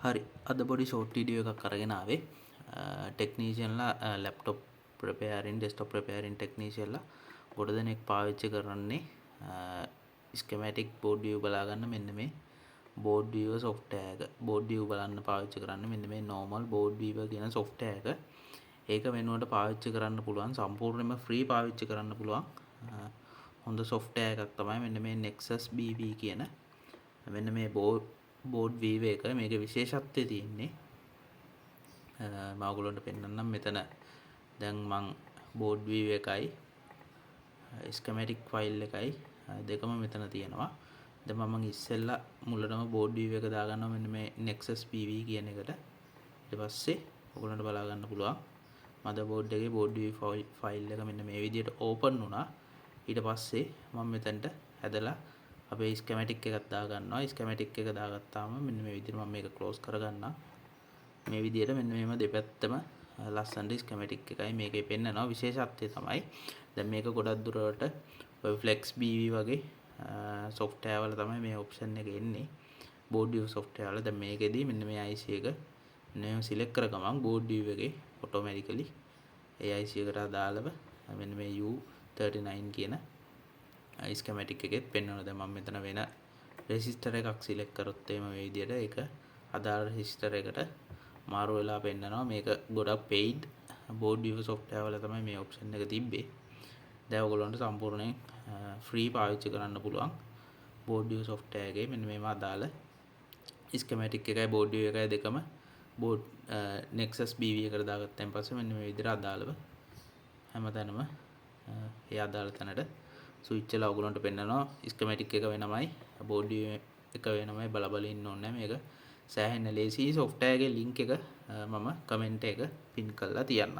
හරි අද පොඩි ෂෝට් වීඩියෝ එකක් අරගෙන ආවේ ටෙක්නීෂියන්ලා ලැප්ටොප් ප්‍රිපෙයාරින් ඩෙස්ක්ටොප් ප්‍රිපෙයාරින් ටෙක්නීෂියන්ලා ගොඩ දෙනෙක් පාවිච්චි කරන්නේ ස්කෙමැටික් බෝඩ් view බලා ගන්න මෙන්න මේ බෝඩ් viewer software එක බෝඩ් view බලන්න පාවිච්චි කරන්න මෙන්න මේ normal board viewer කියන software එක ඒක වෙනුවට පාවිච්චි කරන්න පුළුවන් සම්පූර්ණයෙන්ම ෆ්‍රී පාවිච්චි කරන්න පුළුවන් හොඳ software එකක් තමයි මෙන්න මේ Nexus BV කියන මෙන්න මේ බෝඩ් වීව එක මේකේ විශේෂත්වය තියෙන්නේ මම ඔයගොල්ලන්ට පෙන්නන්නම් මෙතන දැන් මං බෝඩ් වීව එකයි ස්කෙමැටික් ෆයිල් එකයි දෙකම මෙතන තියෙනවා දැන් මම ඉස්සෙල්ලා මුලටම බෝඩ් වීව එක දාගන්නවා මෙන්න මේ Nexus BV කියන එකට ඊට පස්සේ ඔයගොල්ලන්ට බලා ගන්න පුළුවන් මදර් බෝඩ් එකේ බෝඩ් වීව ෆයිල් එක මෙන්න මේ විදිහට ඕපන් වුණා ඊට පස්සේ මම මෙතනට හැදලා අපේ ස්කෙමැටික් එකක් දාගන්නවා ස්කෙමැටික් එක දාගත්තාම මෙන්න මේ විදිහට මම මේක ක්ලෝස් කරගන්නවා මේ විදිහට මෙන්න මේම දෙපැත්තම ලස්සනට ස්කෙමැටික් එකයි මේකේ පෙන්නනවා විශේෂත්වය තමයි දැන් මේක ගොඩක් දුරට ඔය Flex BV වගේ software වල තමයි මේ option එක එන්නේ board view software වල දැන් මේකෙදී මෙන්න මේ IC එක මෙන්න select කර ගමන් board view එකේ automatically ඒ IC එකට අදාළව මෙන්න මේ U39 කියන ස්කෙමැටික් එකෙත් පෙන්වනවා දැන් මම මෙතන වෙන රෙසිස්ටර් එකක් සිලෙක්ට් කරොත් එimhe මේ විදිහට ඒක අදාළ රෙසිස්ටර් එකට මාරු වෙලා පෙන්නනවා මේක ගොඩක් paid board viewer software වල තමයි මේ option එක තිබ්බේ දැන් ඔයගොල්ලන්ට සම්පූර්ණයෙන් free පාවිච්චි කරන්න පුළුවන් board viewer software එකේ මෙන්න මේව අදාළ ස්කෙමැටික් එකයි board view එකයි දෙකම board Nexus BV එකට දාගත්තාන් පස්සේ මෙන්න මේ විදිහට අදාළව හැමතැනම ඒ අදාළ තැනට ස්විච් එක ඔයගොල්ලන්ට පෙන්නනවා ස්කෙමැටික් එක වෙනමයි බෝඩ් එක වෙනමයි බල බල ඉන්න ඕනේ මේක සෑහෙන ලේසි software එකේ link එක මම කමෙන්ට් එක පින් කරලා තියන්නම්